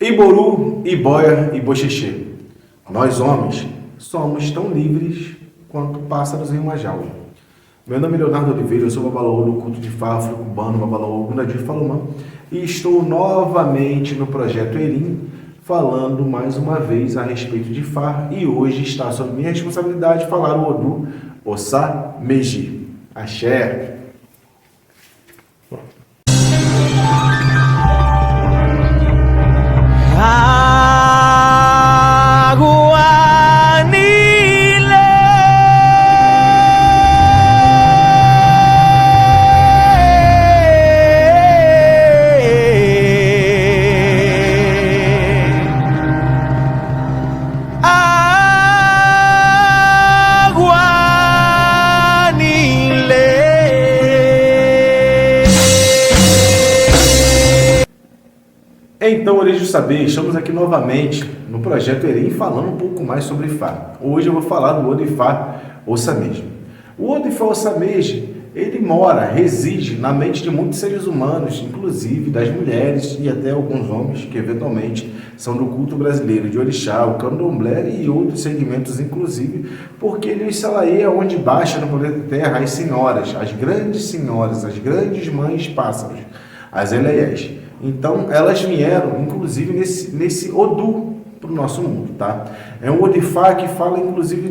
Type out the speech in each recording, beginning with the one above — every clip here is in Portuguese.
Iboru, Iboia e Boxexê. Nós, homens, somos tão livres quanto pássaros em uma jaula. Meu nome é Leonardo Oliveira, eu sou babalaô do culto de Fá afro-cubano, babalaô Gunnadir Falumã, e estou novamente no Projeto Elim, falando mais uma vez a respeito de Fá, e hoje está sob minha responsabilidade falar o Odu Ossa Meji. Axé! Então, Origem do Saber, estamos aqui novamente no Projeto Erim falando um pouco mais sobre Fá. Hoje eu vou falar do Odu Ifá Ossa Meji. O Odu Ifá Ossa Meji, ele reside na mente de muitos seres humanos, inclusive das mulheres e até alguns homens que eventualmente são do culto brasileiro de Orixá, o Candomblé e outros segmentos, inclusive, porque ele é onde baixa no planeta Terra as senhoras, as grandes mães pássaros, as Eleiés. Então, elas vieram, inclusive, nesse Odu para o nosso mundo, tá? É um Odifá que fala, inclusive,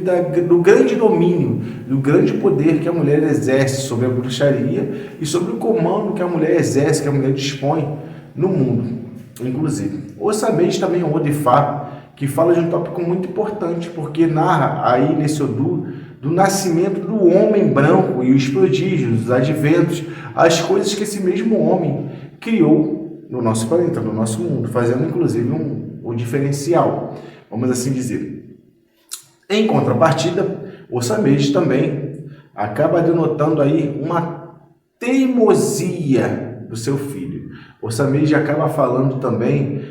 do grande domínio, do grande poder que a mulher exerce sobre a bruxaria e sobre o comando que a mulher exerce, que a mulher dispõe no mundo, inclusive. Ossa Meji também é um Odifá que fala de um tópico muito importante, porque narra aí nesse Odu do nascimento do homem branco e os prodígios, os adventos, as coisas que esse mesmo homem criou no nosso planeta, no nosso mundo, fazendo inclusive um diferencial, vamos assim dizer. Em contrapartida, Ossa Meji também acaba denotando aí uma teimosia do seu filho. Ossa Meji acaba falando também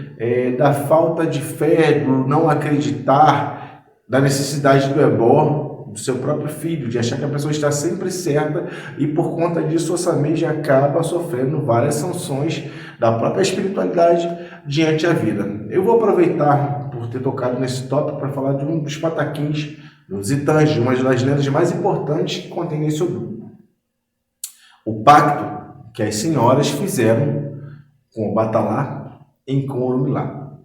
da falta de fé, do não acreditar, da necessidade do ebó, do seu próprio filho, de achar que a pessoa está sempre certa, e por conta disso Ossa Meji acaba sofrendo várias sanções da própria espiritualidade diante da vida. Eu vou aproveitar por ter tocado nesse tópico para falar de um dos pataquins, dos itãs, de uma das lendas mais importantes que contém nesse Odu. O pacto que as senhoras fizeram com o Batalá em Orumilá.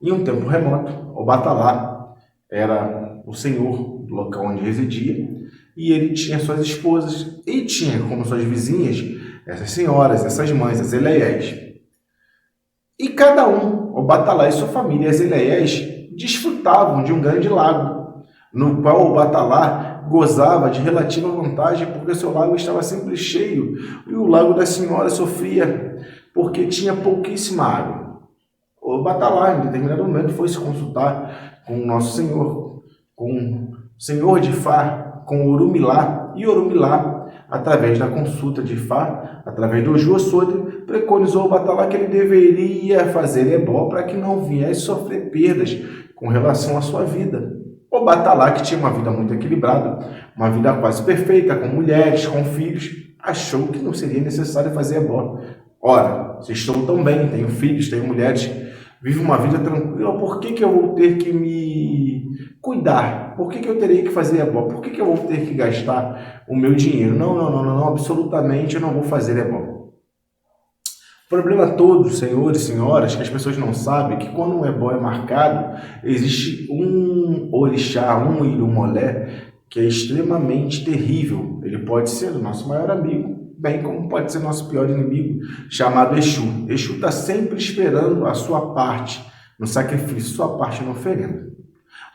Em um tempo remoto, o Batalá era o senhor do local onde residia, e ele tinha suas esposas e tinha como suas vizinhas essas senhoras, essas mães, as Eleiés. E cada um, o Batalá e sua família, as Eleiés, desfrutavam de um grande lago, no qual o Batalá gozava de relativa vantagem, porque seu lago estava sempre cheio, e o lago da senhora sofria porque tinha pouquíssima água. O Batalá, em determinado momento, foi se consultar com o nosso Senhor, com o Senhor de Fá, com Orumilá, e Orumilá, através da consulta de Fá, através do Oju Ossode, preconizou o Batalá que ele deveria fazer ebó para que não viesse sofrer perdas com relação à sua vida. O Batalá, que tinha uma vida muito equilibrada, uma vida quase perfeita, com mulheres, com filhos, achou que não seria necessário fazer ebó. Ora, se estou tão bem, tenho filhos, tenho mulheres, vivo uma vida tranquila, por que eu vou ter que me cuidar? Por que eu terei que fazer ebó? Por que eu vou ter que gastar o meu dinheiro? Não, absolutamente eu não vou fazer ebó. O problema todo, senhores e senhoras, que as pessoas não sabem, é que quando um ebó é marcado, existe um orixá, um irumolé, que é extremamente terrível. Ele pode ser o nosso maior amigo, bem como pode ser nosso pior inimigo, chamado Exu. Exu está sempre esperando a sua parte no sacrifício, sua parte na oferenda.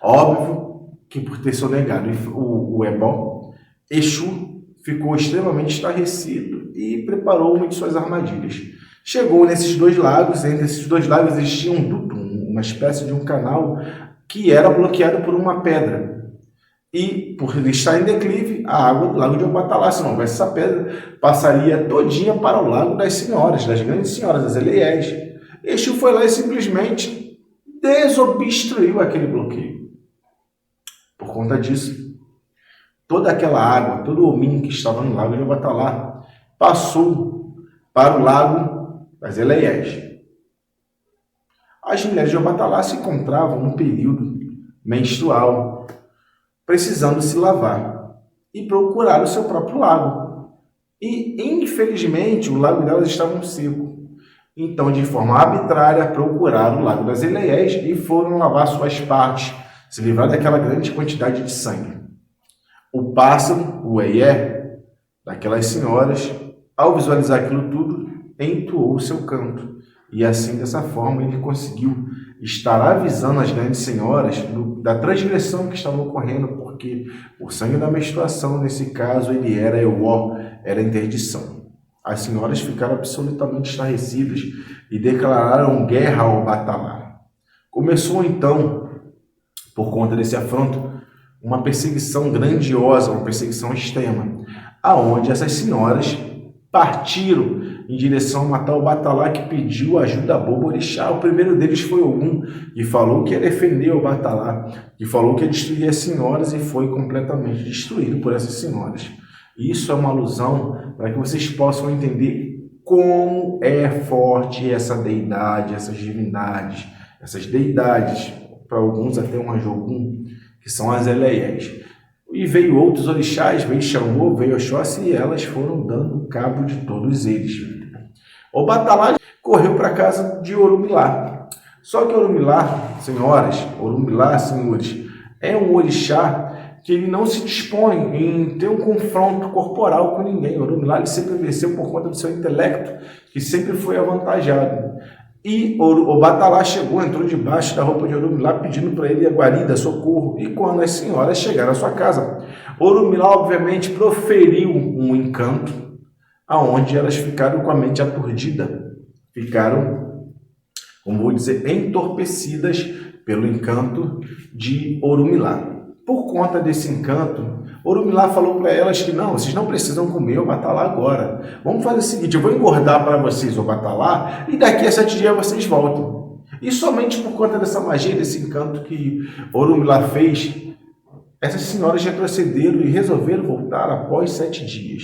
Óbvio que por ter sonegado o ebó, Exu ficou extremamente estarrecido e preparou uma de suas armadilhas. Chegou nesses dois lagos, entre esses dois lagos existia um duto, uma espécie de um canal que era bloqueado por uma pedra. E, por estar em declive, a água do lago de Obatalá, se não houvesse essa pedra, passaria todinha para o lago das senhoras, das grandes senhoras, das Eleiés. Exu foi lá e simplesmente desobstruiu aquele bloqueio. Por conta disso, toda aquela água, todo o hominho que estava no lago de Obatalá, passou para o lago das Eleiés. As mulheres de Obatalá se encontravam no período menstrual, precisando se lavar e procurar o seu próprio lago. E, infelizmente, o lago delas estava seco. Então, de forma arbitrária, procuraram o lago das Eleiés e foram lavar suas partes, se livrar daquela grande quantidade de sangue. O pássaro, o Eié, daquelas senhoras, ao visualizar aquilo tudo, entoou o seu canto. E assim, dessa forma, ele conseguiu estar avisando as grandes senhoras da transgressão que estava ocorrendo, porque o sangue da menstruação, nesse caso, ele era euó, era interdição. As senhoras ficaram absolutamente estarrecidas e declararam guerra ao Obatalá. Começou, então, por conta desse afronto, uma perseguição grandiosa, uma perseguição extrema, aonde essas senhoras partiram em direção a matar o Obatalá, que pediu ajuda a Bobo-Orixá. O primeiro deles foi Ogum, que falou que ia defender o Obatalá, que falou que ia destruir as senhoras e foi completamente destruído por essas senhoras. Isso é uma alusão para que vocês possam entender como é forte essa deidade, essas divindades, essas deidades, para alguns até uma Jogum, que são as Eleiés. E veio outros orixás, veio Xangô, veio Oxóssi, e elas foram dando cabo de todos eles. Obatalá correu para a casa de Orumilá. Só que Orumilá, senhoras, Orumilá, senhores, é um orixá que ele não se dispõe em ter um confronto corporal com ninguém. Orumilá ele sempre venceu por conta do seu intelecto, que sempre foi avantajado. E Obatalá chegou, entrou debaixo da roupa de Orumilá, pedindo para ele a guarida, socorro. E quando as senhoras chegaram à sua casa, Orumilá, obviamente, proferiu um encanto, aonde elas ficaram com a mente aturdida, ficaram, como vou dizer, entorpecidas pelo encanto de Orumilá. Por conta desse encanto, Orumilá falou para elas que não, vocês não precisam comer Obatalá agora. Vamos fazer o seguinte, eu vou engordar para vocês Obatalá e daqui a 7 dias vocês voltam. E somente por conta dessa magia, desse encanto que Orumilá fez, essas senhoras retrocederam e resolveram voltar após 7 dias.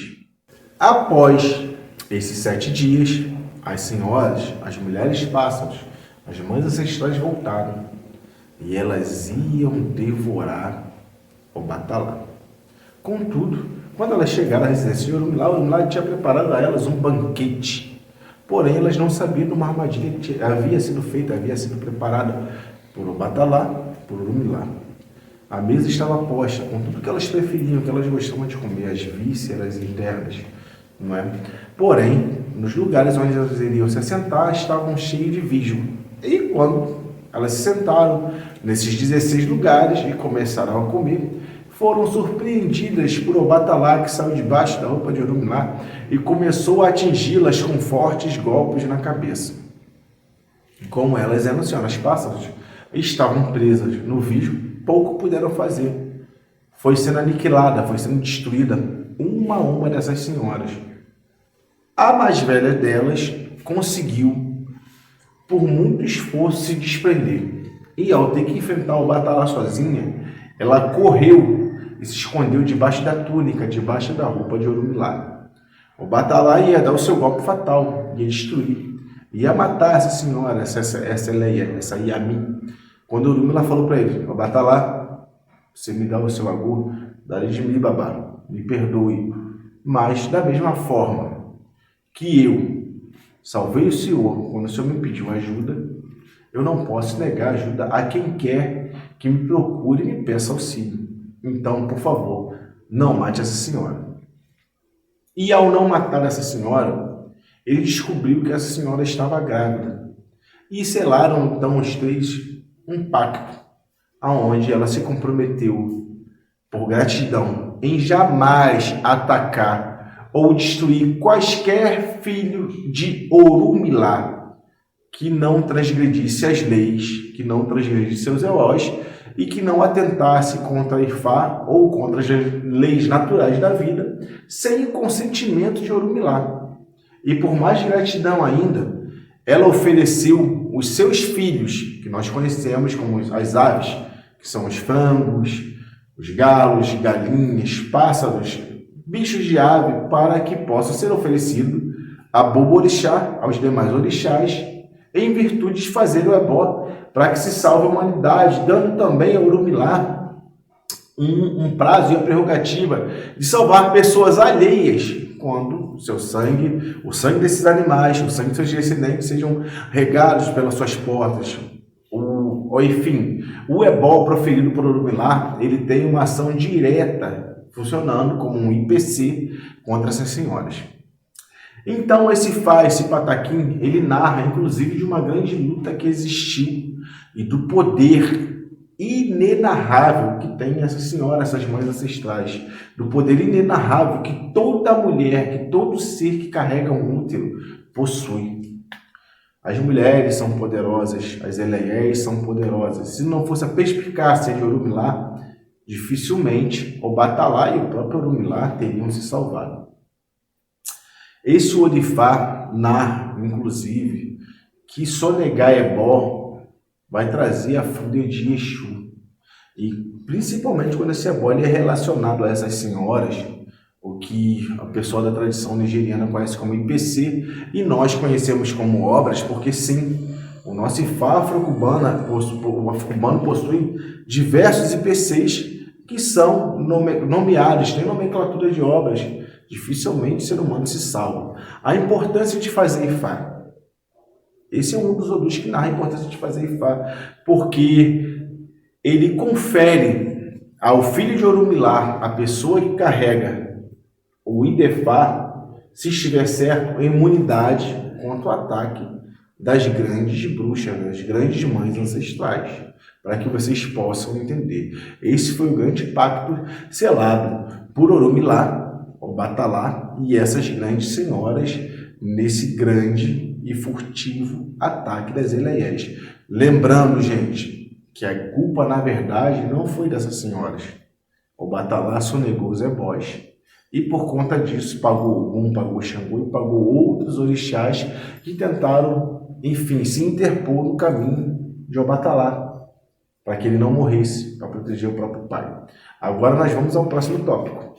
Após esses 7 dias, as senhoras, as mulheres pássaros, as mães ancestrais voltaram e elas iam devorar Obatalá. Contudo, quando elas chegaram à residência de Orumilá tinha preparado a elas um banquete. Porém, elas não sabiam de uma armadilha que havia sido feita, havia sido preparada por Obatalá, por Orumilá. A mesa estava posta com tudo que elas preferiam, que elas gostavam de comer, as vísceras internas, não é? Porém, nos lugares onde elas iriam se assentar, estavam cheios de visgo. E quando elas se sentaram nesses 16 lugares e começaram a comer, foram surpreendidas por Obatalá, que saiu debaixo da roupa de Orumilá e começou a atingi-las com fortes golpes na cabeça. Como elas eram senhoras pássaros, estavam presas no visgo, pouco puderam fazer. Foi sendo aniquilada, foi sendo destruída uma a uma dessas senhoras. A mais velha delas conseguiu, por muito esforço, se desprender. E ao ter que enfrentar o Obatalá sozinha, ela correu e se escondeu debaixo da túnica, debaixo da roupa de Orumilá. O Obatalá ia dar o seu golpe fatal, ia destruir, ia matar essa senhora, essa Eleia, essa Yami. Quando Orumilá falou para ele, Obatalá, você me dá o seu agur, dá-lhe de mim, babá, me perdoe. Mas, da mesma forma que eu salvei o Senhor quando o Senhor me pediu ajuda, eu não posso negar ajuda a quem quer que me procure e me peça auxílio. Então, por favor, não mate essa senhora. E ao não matar essa senhora, ele descobriu que essa senhora estava grávida. E selaram, então, os três um pacto, aonde ela se comprometeu, por gratidão, em jamais atacar ou destruir quaisquer filhos de Orumilá que não transgredisse as leis, que não transgredisse seus heróis e que não atentasse contra Ifá ou contra as leis naturais da vida, sem o consentimento de Orumilá. E por mais gratidão ainda, ela ofereceu os seus filhos, que nós conhecemos como as aves, que são os frangos, os galos, galinhas, pássaros, bichos de ave, para que possa ser oferecido a Bobo-Orixá, aos demais orixás, em virtude de fazer o ebó para que se salve a humanidade, dando também a Orumilá um prazo e a prerrogativa de salvar pessoas alheias quando o sangue desses animais, o sangue dos seus descendentes sejam regados pelas suas portas. Enfim, o ebó proferido por Orumilá, ele tem uma ação direta, funcionando como um IPC contra essas senhoras. Então, esse pataquim, ele narra, inclusive, de uma grande luta que existiu e do poder inenarrável que tem essas senhoras, essas mães ancestrais, do poder inenarrável que toda mulher, que todo ser que carrega um útero possui. As mulheres são poderosas, as Eleiés são poderosas. Se não fosse a perspicácia de Orumilá, dificilmente o Batalá e o próprio Orumilá teriam se salvado. Esse Orifá narra, inclusive, que sonegar ebó vai trazer a fúria de Exu. E principalmente quando esse ebó é relacionado a essas senhoras, o que a pessoa da tradição nigeriana conhece como IPC, e nós conhecemos como obras, porque sim, o nosso Ifá afro-cubano possui diversos IPCs que são nomeados, tem nomenclatura de obras. Dificilmente o ser humano se salva. A importância de fazer Ifá. Esse é um dos Odus que narra a importância de fazer Ifá, porque ele confere ao filho de Orumilá, a pessoa que carrega o Idefá, se estiver certo, imunidade contra o ataque das grandes bruxas, das grandes mães ancestrais, para que vocês possam entender. Esse foi o grande pacto selado por Orumilá, o Batalá e essas grandes senhoras nesse grande e furtivo ataque das Eleiés. Lembrando, gente, que a culpa, na verdade, não foi dessas senhoras. O Batalá sonegou os ebós. E por conta disso, pagou Ogum, pagou Xangô e pagou outros orixás que tentaram, enfim, se interpor no caminho de Obatalá, para que ele não morresse, para proteger o próprio pai. Agora nós vamos ao próximo tópico.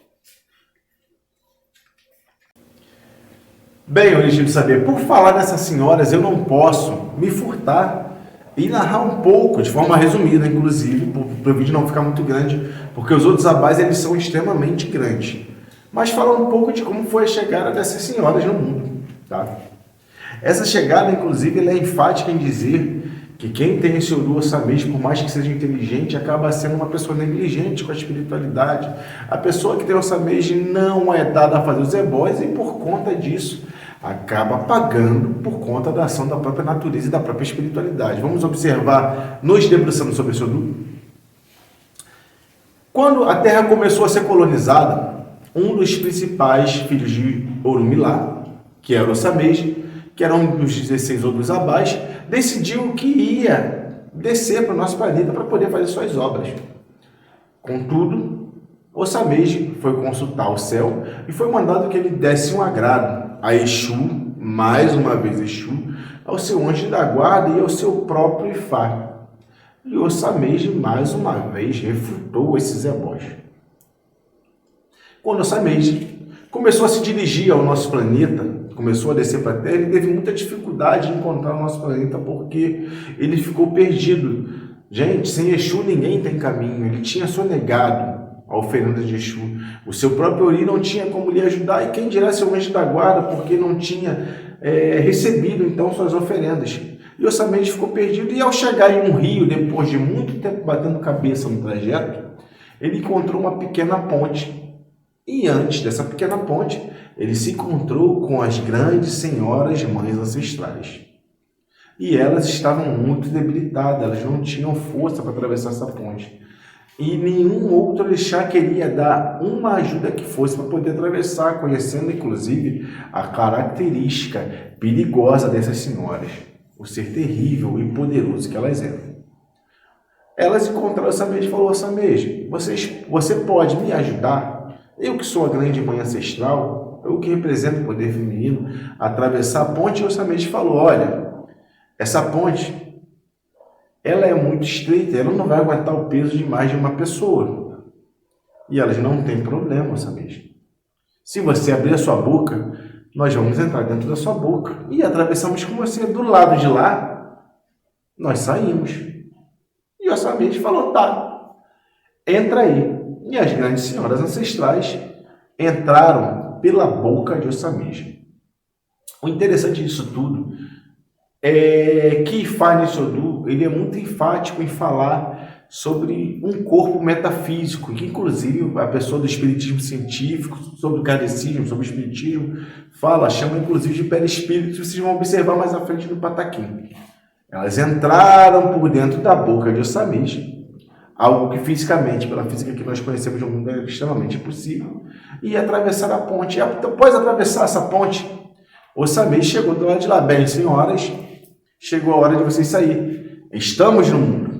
Bem, origem do saber, por falar dessas senhoras, eu não posso me furtar e narrar um pouco, de forma resumida, inclusive, para o vídeo não ficar muito grande, porque os outros abás eles são extremamente grandes. Mas falar um pouco de como foi a chegada dessas senhoras no mundo. Tá? Essa chegada, inclusive, ela é enfática em dizer que quem tem esse Oru Ossamês, por mais que seja inteligente, acaba sendo uma pessoa negligente com a espiritualidade. A pessoa que tem o Ossamês não é dada a fazer os ebós e, por conta disso, acaba pagando por conta da ação da própria natureza e da própria espiritualidade. Vamos observar, nos debruçando sobre esse Oru. Quando a Terra começou a ser colonizada, um dos principais filhos de Orumilá, que era o Ossamês, que era um dos 16 outros abás, decidiu que ia descer para o nosso planeta para poder fazer suas obras. Contudo, Ossamês foi consultar o céu e foi mandado que ele desse um agrado a Exu, mais uma vez Exu, ao seu anjo da guarda e ao seu próprio Ifá. E Ossamês, mais uma vez, refutou esses ebós. Quando Ossamês começou a se dirigir ao nosso planeta, começou a descer para a Terra, ele teve muita dificuldade em encontrar o nosso planeta, porque ele ficou perdido. Gente, sem Exu ninguém tem caminho. Ele tinha sonegado a oferenda de Exu. O seu próprio Ori não tinha como lhe ajudar, e quem dirá seu anjo da guarda, porque não tinha recebido então suas oferendas. E Ossamês ficou perdido, e ao chegar em um rio, depois de muito tempo batendo cabeça no trajeto, ele encontrou uma pequena ponte. E antes dessa pequena ponte, ele se encontrou com as grandes senhoras mães ancestrais. E elas estavam muito debilitadas, elas não tinham força para atravessar essa ponte. E nenhum outro orixá queria dar uma ajuda que fosse para poder atravessar, conhecendo inclusive a característica perigosa dessas senhoras, o ser terrível e poderoso que elas eram. Elas encontraram Ossamês e falaram: Ossamês, você pode me ajudar? Eu que sou a grande mãe ancestral, eu que represento o poder feminino, atravessar a ponte. E Ossamês falou: olha, essa ponte, ela é muito estreita, ela não vai aguentar o peso de mais de uma pessoa. E elas não têm problema, Ossamês. Se você abrir a sua boca, nós vamos entrar dentro da sua boca e atravessamos com você. Do lado de lá, nós saímos. E Ossamej falou, tá, entra aí. E as grandes senhoras ancestrais entraram pela boca de Ossamej. O interessante disso tudo é que Ifá Nissodhu, ele é muito enfático em falar sobre um corpo metafísico, que inclusive a pessoa do espiritismo científico, sobre o kardecismo, sobre o espiritismo, chama inclusive de perispírito, vocês vão observar mais à frente no Pataquim. Elas entraram por dentro da boca de Ossamej, algo que fisicamente, pela física que nós conhecemos no mundo, é extremamente impossível, e atravessaram a ponte. E após atravessar essa ponte, Ossamej chegou do lado de lá. Bem, senhoras, chegou a hora de vocês sair. Estamos no mundo.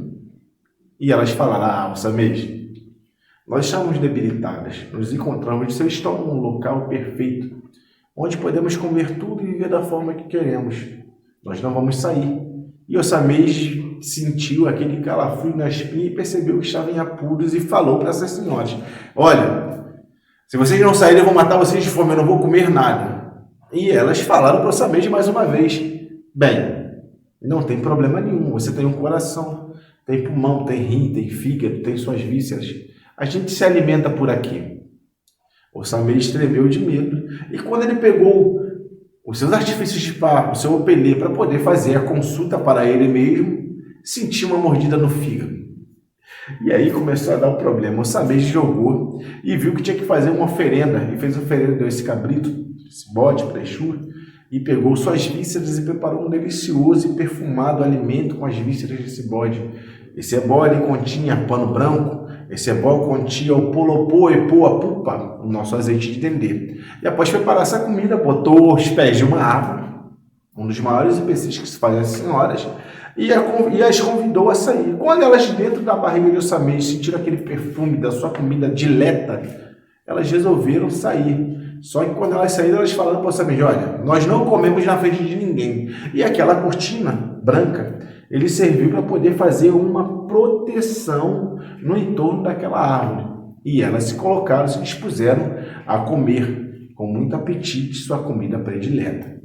E elas falaram, Ossamej, nós estamos debilitadas, nos encontramos de seu estômago num local perfeito, onde podemos comer tudo e viver da forma que queremos. Nós não vamos sair. E Ossamej sentiu aquele calafrio na espinha e percebeu que estava em apuros e falou para essas senhoras, olha, se vocês não saírem eu vou matar vocês de fome, eu não vou comer nada. E elas falaram para Ossamej mais uma vez, bem, não tem problema nenhum, você tem um coração, tem pulmão, tem rim, tem fígado, tem suas vísceras. A gente se alimenta por aqui. Ossamej tremeu de medo. E quando ele pegou os seus artifícios de papo, o seu opelê, para poder fazer a consulta para ele mesmo, sentiu uma mordida no fígado. E aí começou a dar um problema. Ossamej jogou e viu que tinha que fazer uma oferenda. E fez oferenda, deu esse cabrito, esse bode para Exu, e pegou suas vísceras e preparou um delicioso e perfumado alimento com as vísceras desse bode. Esse ebó continha pano branco, esse ebó continha o polopô, epô, a pupa, o nosso azeite de dendê. E após preparar essa comida, botou os pés de uma árvore, um dos maiores empecilhos que se fazem às senhoras, e as convidou a sair. Quando elas, dentro da barriga de Ossamej, sentiram aquele perfume da sua comida dileta, elas resolveram sair. Só que quando elas saíram, elas falaram para Ossamej, olha, nós não comemos na frente de ninguém. E aquela cortina branca, ele serviu para poder fazer uma proteção no entorno daquela árvore. E elas se colocaram, se dispuseram a comer com muito apetite sua comida predileta.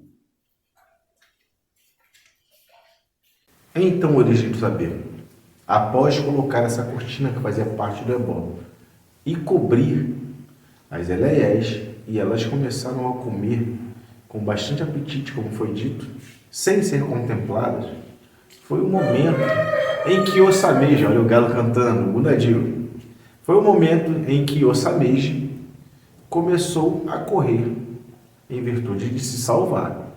Então, origem do saber, após colocar essa cortina que fazia parte do ebó e cobrir as eleiés, e elas começaram a comer com bastante apetite, como foi dito, sem ser contempladas, foi o momento em que Ossamej, olha o galo cantando, Budadio, foi o momento em que Ossamej começou a correr em virtude de se salvar.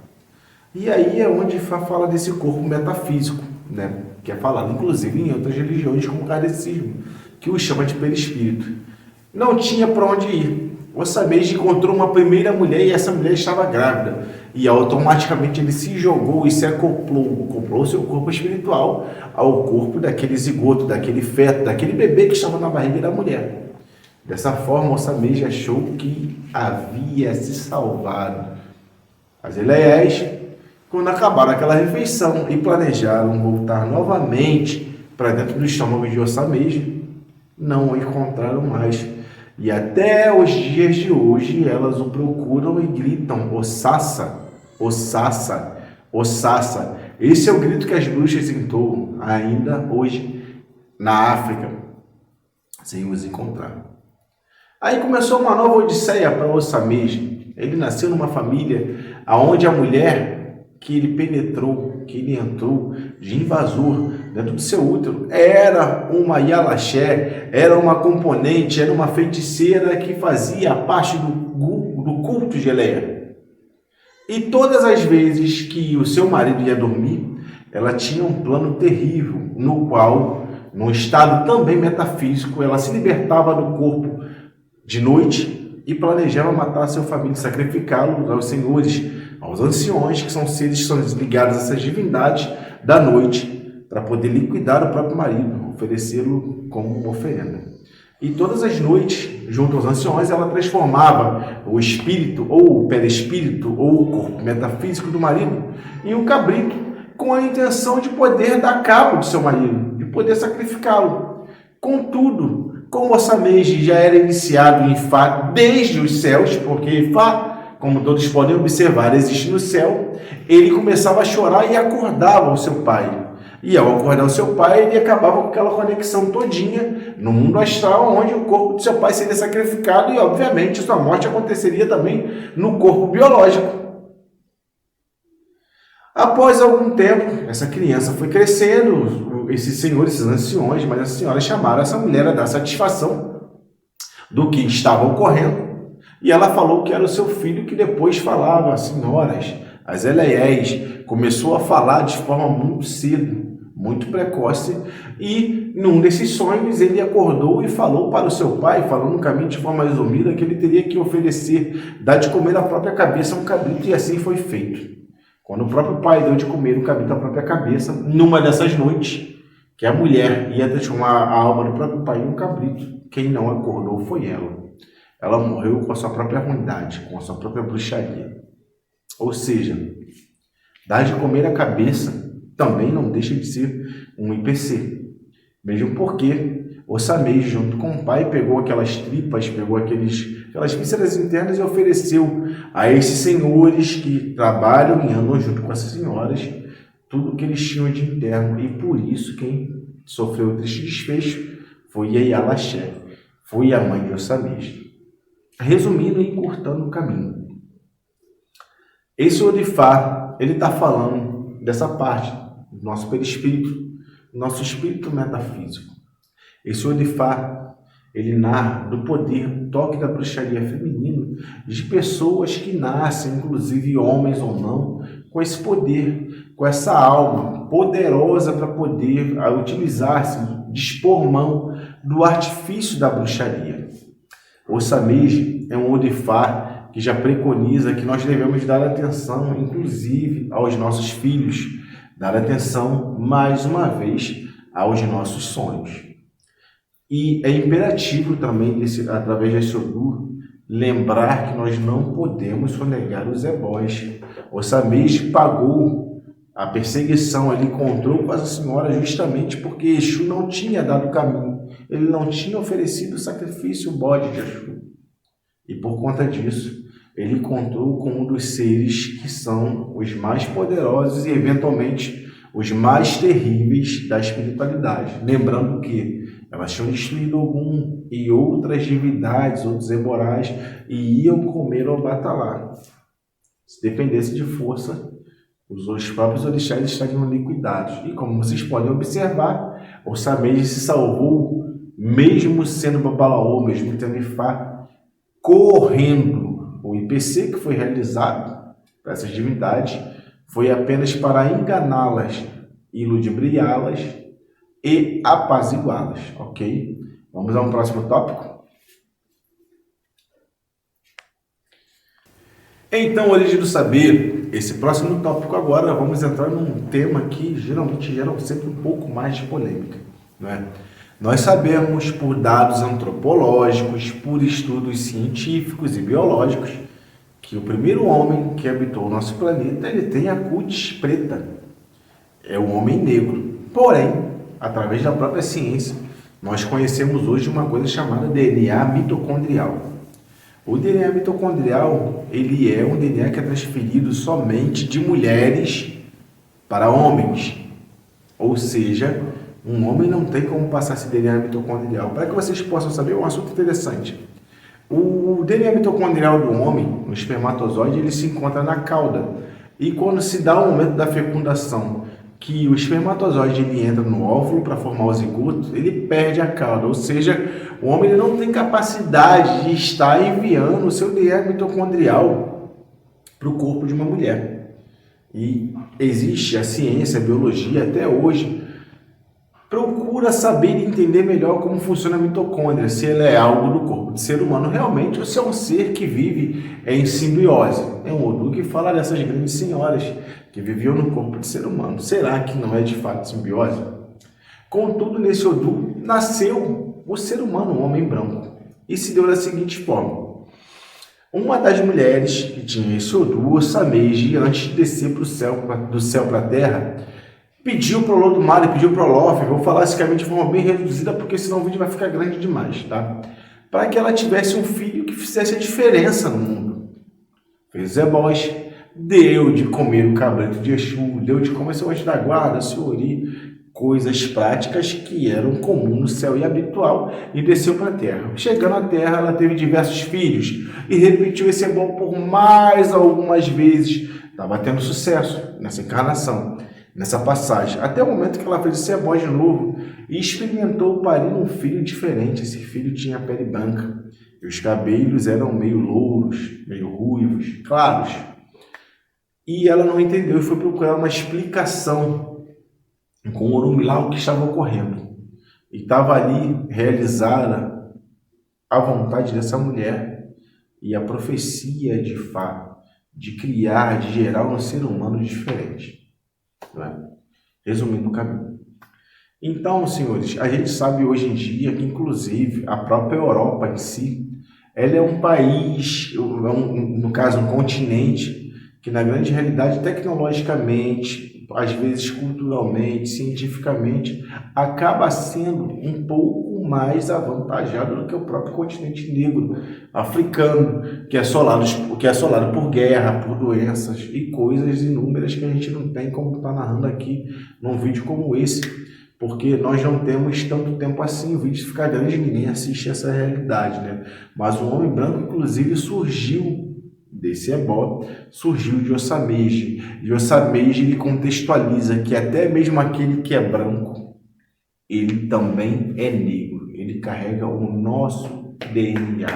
E aí é onde fala desse corpo metafísico, né? Que é falado inclusive em outras religiões como o kardecismo, que o chama de perispírito. Não tinha para onde ir. Ossamej encontrou uma primeira mulher e essa mulher estava grávida. E automaticamente ele se jogou e se acoplou seu corpo espiritual ao corpo daquele zigoto, daquele feto, daquele bebê que estava na barriga da mulher. Dessa forma, Ossamej achou que havia se salvado. As eleiés, quando acabaram aquela refeição e planejaram voltar novamente para dentro do estômago de Ossamej, não o encontraram mais. E até os dias de hoje elas o procuram e gritam, Ossassa, Ossassa, Ossassa. Esse é o grito que as bruxas entoam ainda hoje na África, sem os encontrar. Aí começou uma nova odisseia para Ossamej. Ele nasceu numa família onde a mulher que ele penetrou, que ele entrou de invasor dentro do seu útero, era uma Yalaxé, era uma componente, era uma feiticeira que fazia parte do culto de Eleia. E todas as vezes que o seu marido ia dormir, ela tinha um plano terrível, no qual, num estado também metafísico, ela se libertava do corpo de noite e planejava matar seu família, sacrificá-lo aos senhores, aos anciões, que são seres que são ligados a essas divindades da noite, para poder liquidar o próprio marido, oferecê-lo como uma oferenda. E todas as noites, junto aos anciões, ela transformava o espírito, ou o perispírito, ou o corpo metafísico do marido, em um cabrito, com a intenção de poder dar cabo do seu marido, de poder sacrificá-lo. Contudo, como Ossamej já era iniciado em Ifá desde os céus, porque Ifá como todos podem observar, existe no céu, ele começava a chorar e acordava o seu pai. E ao acordar o seu pai, ele acabava com aquela conexão todinha no mundo astral, onde o corpo do seu pai seria sacrificado e, obviamente, sua morte aconteceria também no corpo biológico. Após algum tempo, essa criança foi crescendo, esses senhores, esses anciões, mas as senhoras chamaram essa mulher a dar satisfação do que estava ocorrendo, e ela falou que era o seu filho, que depois falava, senhoras, as Eleiés, começou a falar de forma muito cedo, muito precoce, e num desses sonhos ele acordou e falou para o seu pai, falando no caminho de forma resumida, que ele teria que oferecer, dar de comer à própria cabeça um cabrito, e assim foi feito. Quando o próprio pai deu de comer um cabrito à própria cabeça, numa dessas noites, que a mulher ia transformar a alma do próprio pai em um cabrito, quem não acordou foi ela. Ela morreu com a sua própria ruindade, com a sua própria bruxaria. Ou seja, dar de comer a cabeça também não deixa de ser um IPC. Mesmo porque Ossamej, junto com o pai, pegou aquelas tripas, pegou aquelas vísceras internas e ofereceu a esses senhores que trabalham e andam junto com essas senhoras tudo o que eles tinham de interno. E por isso quem sofreu o triste desfecho foi Yeyalaxé, foi a mãe de Ossamej. Resumindo e encurtando o caminho. Esse Odifá, ele está falando dessa parte do nosso perispírito, do nosso espírito metafísico. Esse Odifá, ele narra do poder, do toque da bruxaria feminina, de pessoas que nascem, inclusive homens ou não, com esse poder, com essa alma poderosa para poder utilizar-se, dispor mão do artifício da bruxaria. Ossamej é um Odifá que já preconiza que nós devemos dar atenção, inclusive, aos nossos filhos, dar atenção, mais uma vez, aos nossos sonhos. E é imperativo também, através desse Odu, lembrar que nós não podemos sonegar os ebós. Ossamej pagou a perseguição, ele encontrou com essa senhora justamente porque Exu não tinha dado caminho. Ele não tinha oferecido o sacrifício, o bode de Exu. E por conta disso, ele encontrou com um dos seres que são os mais poderosos e, eventualmente, os mais terríveis da espiritualidade. Lembrando que elas tinham destruído algum e outras divindades, outros eborais, e iam comer o batalá. Se dependesse de força, os próprios orixás estariam liquidados. E como vocês podem observar, Ossamej se salvou, mesmo sendo Babalaô, mesmo tendo Ifá, correndo. O IPC que foi realizado para essas divindades foi apenas para enganá-las, ludibriá-las e apaziguá-las, ok? Vamos a um próximo tópico? Então, Origem do Saber, esse próximo tópico agora, vamos entrar num tema que geralmente gera sempre um pouco mais de polêmica, não é? Nós sabemos, por dados antropológicos, por estudos científicos e biológicos, que o primeiro homem que habitou o nosso planeta, ele tem a cutis preta. É o homem negro. Porém, através da própria ciência, nós conhecemos hoje uma coisa chamada DNA mitocondrial. O DNA mitocondrial, ele é um DNA que é transferido somente de mulheres para homens. Ou seja, um homem não tem como passar esse DNA mitocondrial. Para que vocês possam saber, é um assunto interessante. O DNA mitocondrial do homem, no espermatozoide, ele se encontra na cauda. E quando se dá o momento da fecundação, que o espermatozoide ele entra no óvulo para formar o zigoto, ele perde a cauda. Ou seja, o homem ele não tem capacidade de estar enviando o seu DNA mitocondrial para o corpo de uma mulher. E existe a ciência, a biologia, até hoje, procura saber e entender melhor como funciona a mitocôndria, se ela é algo do corpo do ser humano realmente ou se é um ser que vive em simbiose. É um Odu que fala dessas grandes senhoras que viviam no corpo do ser humano. Será que não é de fato simbiose? Contudo, nesse Odu nasceu o ser humano, o homem branco, e se deu da seguinte forma. Uma das mulheres que tinha esse Odu, Ossamej, antes de descer do céu para a terra, pediu para o Olodumare, pediu para o Olof, vou falar esse caminho de forma bem reduzida, porque senão o vídeo vai ficar grande demais, tá? Para que ela tivesse um filho que fizesse a diferença no mundo. fez os ebós, deu de comer o cabrito de Exu, deu de comer seu anjo da guarda, seu ori, coisas práticas que eram comum no céu e habitual, e desceu para a terra. Chegando à terra, ela teve diversos filhos e repetiu esse ebó por mais algumas vezes. Estava tendo sucesso nessa encarnação, nessa passagem, até o momento que ela fez esse ebó de novo e experimentou parir um filho diferente. Esse filho tinha pele branca e os cabelos eram meio louros, meio ruivos, claros. E ela não entendeu e foi procurar uma explicação com o Orunmila o que estava ocorrendo. E estava ali realizada a vontade dessa mulher e a profecia de Fá, de criar, de gerar um ser humano diferente. Não é? Resumindo o caminho. Então, senhores, a gente sabe hoje em dia que, inclusive, a própria Europa em si, ela é um país, no caso, um continente, que na grande realidade, tecnologicamente, às vezes culturalmente, cientificamente, acaba sendo um pouco mais avantajado do que o próprio continente negro africano, que é assolado por guerra, por doenças e coisas inúmeras que a gente não tem como estar narrando aqui num vídeo como esse, porque nós não temos tanto tempo assim. O vídeo fica grande e ninguém assiste essa realidade, né? Mas o homem branco, inclusive, surgiu desse ebó, surgiu de Ossameji. E Ossameji, ele contextualiza que até mesmo aquele que é branco, ele também é negro. Ele carrega o nosso DNA.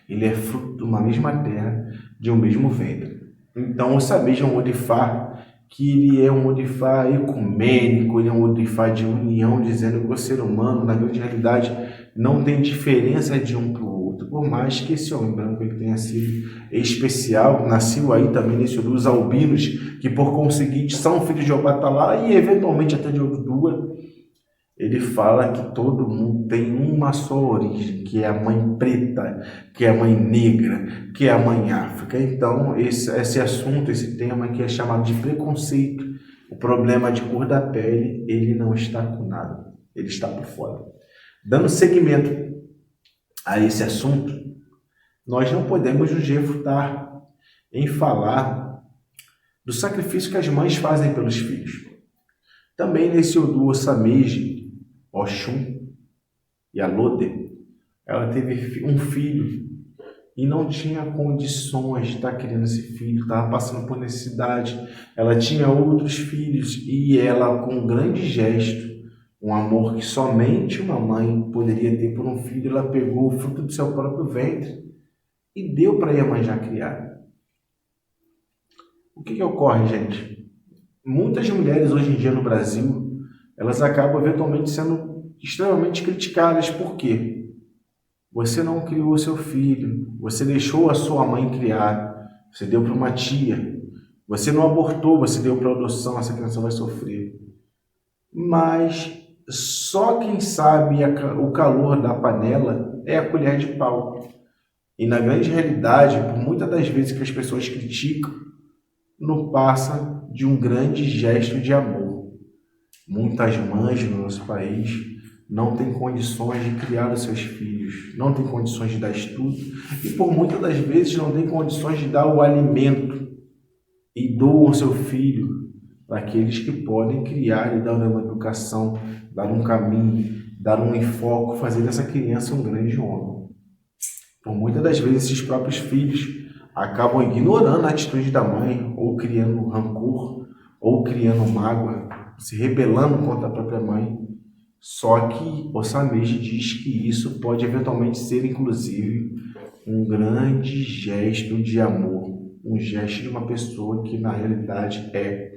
Ele é fruto de uma mesma terra, de um mesmo ventre. Então, Ossameji é um Odifá que ele é um Odifá ecumênico, ele é um Odifá de união, dizendo que o ser humano, na grande realidade, não tem diferença de um para o outro. Por mais que esse homem branco ele tenha sido especial, nasceu aí também nesse dos albinos, que por conseguinte são filhos de Obatalá e eventualmente até de Odudua. Ele fala que todo mundo tem uma só origem, que é a mãe preta, que é a mãe negra, que é a mãe África. Então, esse assunto, esse tema que é chamado de preconceito, o problema de cor da pele, ele não está com nada, ele está por fora. Dando seguimento a esse assunto, nós não podemos nos refutar em falar do sacrifício que as mães fazem pelos filhos. Também nesse Odu Ossameji, Oxum e Alode, ela teve um filho e não tinha condições de estar criando esse filho, estava passando por necessidade. Ela tinha outros filhos e ela, com um grande gesto, um amor que somente uma mãe poderia ter por um filho, ela pegou o fruto do seu próprio ventre e deu para Iemanjá criar. O que ocorre, gente? Muitas mulheres hoje em dia no Brasil, elas acabam eventualmente sendo extremamente criticadas. Por quê? Você não criou seu filho, você deixou a sua mãe criar, você deu para uma tia, você não abortou, você deu para adoção, essa criança vai sofrer. Mas só quem sabe o calor da panela é a colher de pau. E na grande realidade, por muitas das vezes que as pessoas criticam, não passa de um grande gesto de amor. Muitas mães no nosso país não têm condições de criar os seus filhos, não têm condições de dar estudo e por muitas das vezes não têm condições de dar o alimento e doam seu filho para aqueles que podem criar e dar uma educação, dar um caminho, dar um enfoque, fazer dessa criança um grande homem. Por muitas das vezes esses próprios filhos acabam ignorando a atitude da mãe ou criando rancor ou criando mágoa, se rebelando contra a própria mãe. Só que Ossameji diz que isso pode eventualmente ser, inclusive, um grande gesto de amor, um gesto de uma pessoa que, na realidade, é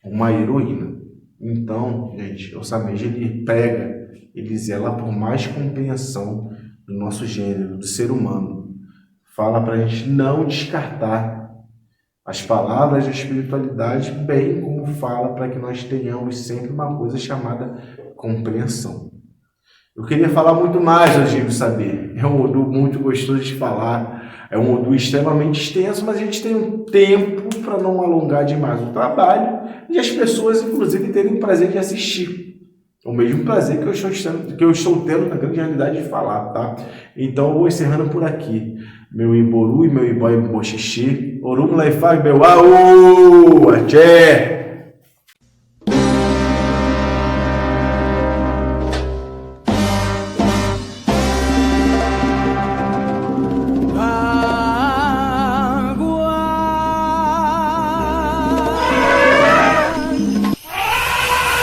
uma heroína. Então, gente, Ossameji, ele zela por mais compreensão do nosso gênero, do ser humano. Fala para a gente não descartar as palavras da espiritualidade, bem como fala para que nós tenhamos sempre uma coisa chamada compreensão. Eu queria falar muito mais hoje do saber. É um Odu muito gostoso de falar, é um Odu extremamente extenso, mas a gente tem um tempo para não alongar demais o trabalho e as pessoas, inclusive, terem o prazer de assistir. o mesmo prazer que eu estou tendo na grande realidade de falar, tá? Então eu vou encerrando por aqui. Meu Iboru e meu Ibói Boxixi. Orum Laifag, meu Aú! Axé!